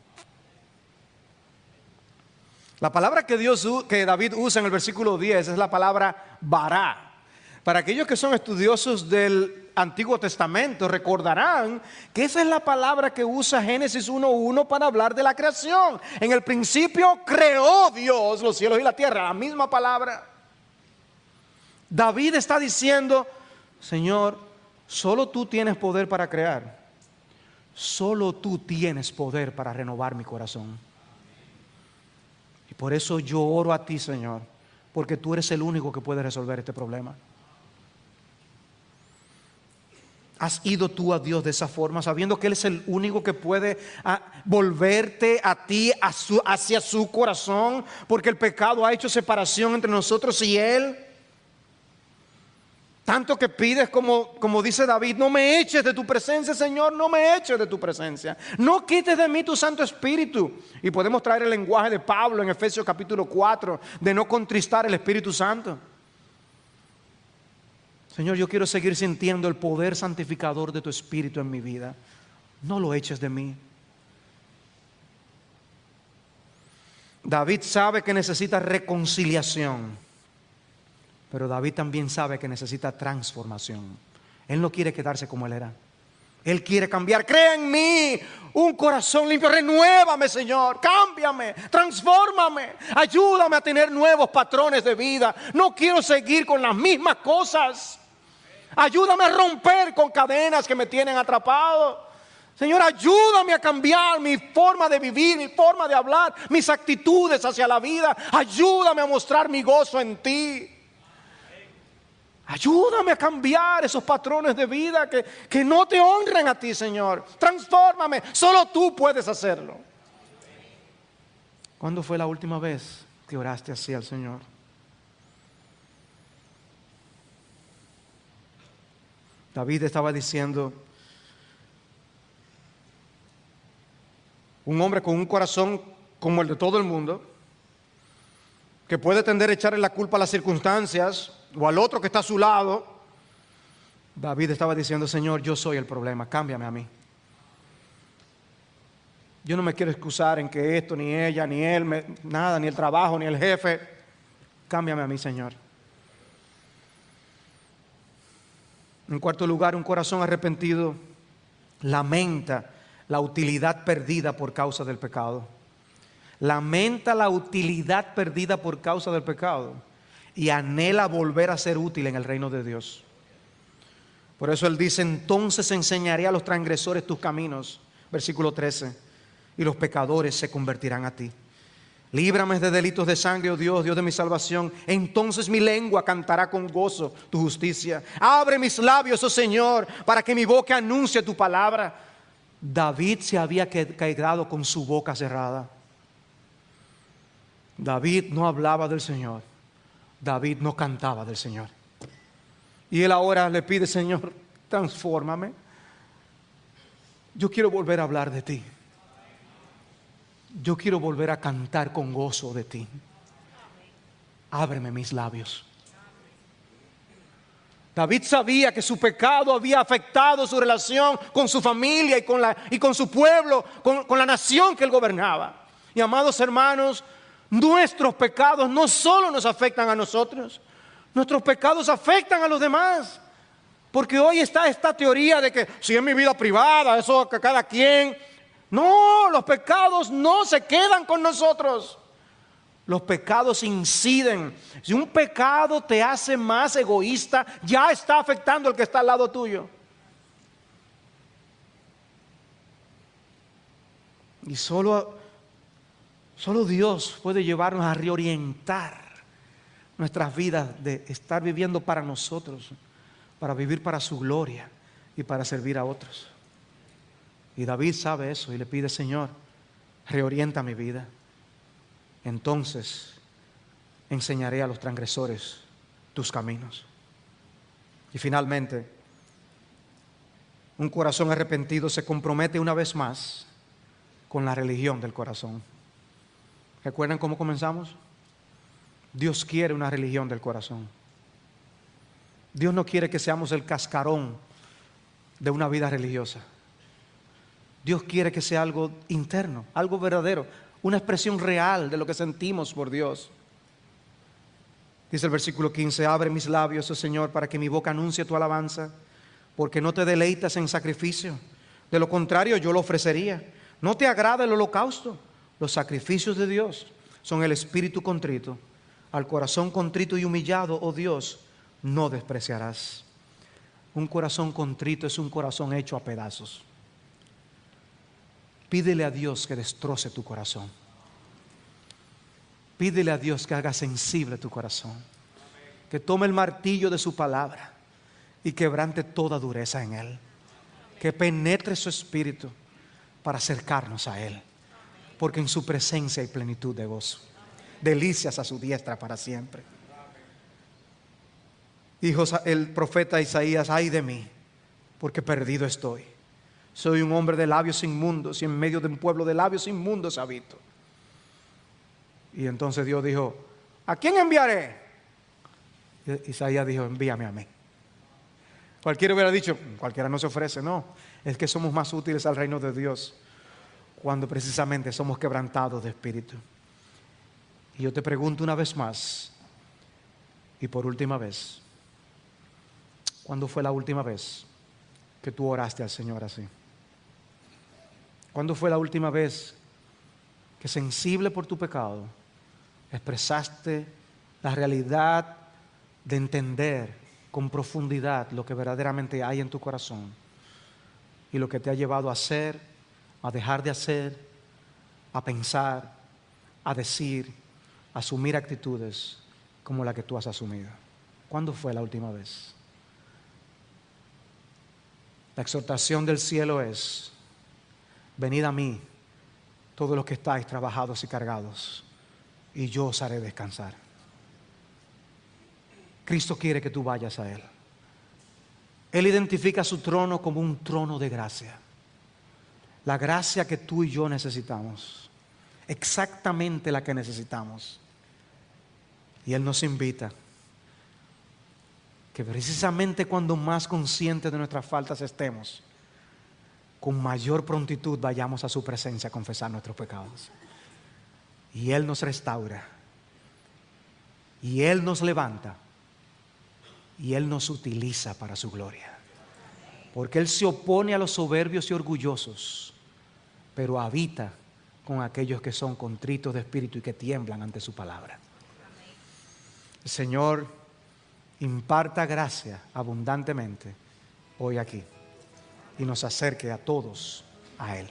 S1: La palabra que David usa en el versículo 10 es la palabra bará. Para aquellos que son estudiosos del Antiguo Testamento recordarán que esa es la palabra que usa Génesis 1:1 para hablar de la creación. En el principio creó Dios los cielos y la tierra, la misma palabra. David está diciendo: Señor, solo tú tienes poder para crear. Solo tú tienes poder para renovar mi corazón. Y por eso yo oro a ti, Señor, porque tú eres el único que puede resolver este problema. ¿Has ido tú a Dios de esa forma, sabiendo que Él es el único que puede volverte a ti hacia su corazón? Porque el pecado ha hecho separación entre nosotros y Él. Tanto que pides, como dice David: no me eches de tu presencia, Señor, no me eches de tu presencia. No quites de mí tu Santo Espíritu. Y podemos traer el lenguaje de Pablo en Efesios capítulo 4, de no contristar el Espíritu Santo. Señor, yo quiero seguir sintiendo el poder santificador de tu Espíritu en mi vida. No lo eches de mí. David sabe que necesita reconciliación, pero David también sabe que necesita transformación. Él no quiere quedarse como él era. Él quiere cambiar. Crea en mí un corazón limpio. Renuévame, Señor. Cámbiame, transfórmame. Ayúdame a tener nuevos patrones de vida. No quiero seguir con las mismas cosas. Ayúdame a romper con cadenas que me tienen atrapado. Señor, ayúdame a cambiar mi forma de vivir, mi forma de hablar, mis actitudes hacia la vida. Ayúdame a mostrar mi gozo en ti. Ayúdame a cambiar esos patrones de vida que no te honran a ti, Señor. Transfórmame. Solo tú puedes hacerlo. ¿Cuándo fue la última vez que oraste así al Señor? David estaba diciendo: un hombre con un corazón como el de todo el mundo, que puede tender a echarle la culpa a las circunstancias o al otro que está a su lado. David estaba diciendo: Señor, yo soy el problema, cámbiame a mí. Yo no me quiero excusar en que esto, ni ella, ni él, nada, ni el trabajo, ni el jefe. Cámbiame a mí, Señor. En cuarto lugar, un corazón arrepentido lamenta la utilidad perdida por causa del pecado. Lamenta la utilidad perdida por causa del pecado y anhela volver a ser útil en el reino de Dios. Por eso Él dice: entonces enseñaré a los transgresores tus caminos, versículo 13, y los pecadores se convertirán a ti. Líbrame de delitos de sangre, oh Dios, Dios de mi salvación. Entonces mi lengua cantará con gozo tu justicia. Abre mis labios, oh Señor, para que mi boca anuncie tu palabra. David se había quedado con su boca cerrada. David no hablaba del Señor. David no cantaba del Señor. Y él ahora le pide: Señor, transfórmame. Yo quiero volver a hablar de ti. Yo quiero volver a cantar con gozo de ti. Ábreme mis labios. David sabía que su pecado había afectado su relación con su familia y con su pueblo, con la nación que él gobernaba. Y amados hermanos, nuestros pecados no solo nos afectan a nosotros, nuestros pecados afectan a los demás. Porque hoy está esta teoría de que si es mi vida privada, eso que cada quien. No, los pecados no se quedan con nosotros. Los pecados inciden. Si un pecado te hace más egoísta, ya está afectando al que está al lado tuyo. Y solo Dios puede llevarnos a reorientar nuestras vidas de estar viviendo para nosotros, para vivir para su gloria y para servir a otros. Y David sabe eso y le pide: Señor, reorienta mi vida. Entonces enseñaré a los transgresores tus caminos. Y finalmente, un corazón arrepentido se compromete una vez más con la religión del corazón. ¿Recuerdan cómo comenzamos? Dios quiere una religión del corazón. Dios no quiere que seamos el cascarón de una vida religiosa. Dios quiere que sea algo interno, algo verdadero, una expresión real de lo que sentimos por Dios. Dice el versículo 15: abre mis labios, oh Señor, para que mi boca anuncie tu alabanza, porque no te deleitas en sacrificio. De lo contrario, yo lo ofrecería. No te agrada el holocausto. Los sacrificios de Dios son el espíritu contrito. Al corazón contrito y humillado, oh Dios, no despreciarás. Un corazón contrito es un corazón hecho a pedazos. Pídele a Dios que destroce tu corazón. Pídele a Dios que haga sensible tu corazón, que tome el martillo de su palabra y quebrante toda dureza en él, que penetre su espíritu para acercarnos a él, porque en su presencia hay plenitud de gozo, delicias a su diestra para siempre. Dijo el profeta Isaías: ay de mí, porque perdido estoy. Soy un hombre de labios inmundos y en medio de un pueblo de labios inmundos habito. Y entonces Dios dijo: ¿a quién enviaré? Isaías dijo: envíame a mí. Cualquiera hubiera dicho: cualquiera no se ofrece. No, es que somos más útiles al reino de Dios cuando precisamente somos quebrantados de espíritu. Y yo te pregunto una vez más y por última vez: ¿cuándo fue la última vez que tú oraste al Señor así? ¿Cuándo fue la última vez que, sensible por tu pecado, expresaste la realidad de entender con profundidad lo que verdaderamente hay en tu corazón y lo que te ha llevado a hacer, a dejar de hacer, a pensar, a decir, a asumir actitudes como la que tú has asumido? ¿Cuándo fue la última vez? La exhortación del cielo es: venid a mí, todos los que estáis trabajados y cargados, y yo os haré descansar. Cristo quiere que tú vayas a Él. Él identifica su trono como un trono de gracia. La gracia que tú y yo necesitamos, exactamente la que necesitamos. Y Él nos invita que precisamente cuando más conscientes de nuestras faltas estemos, con mayor prontitud vayamos a su presencia a confesar nuestros pecados. Y Él nos restaura Y Él nos levanta y Él nos utiliza para su gloria. Porque Él se opone a los soberbios y orgullosos, pero habita con aquellos que son contritos de espíritu y que tiemblan ante su palabra. El Señor imparta gracia abundantemente hoy aquí y nos acerque a todos a Él.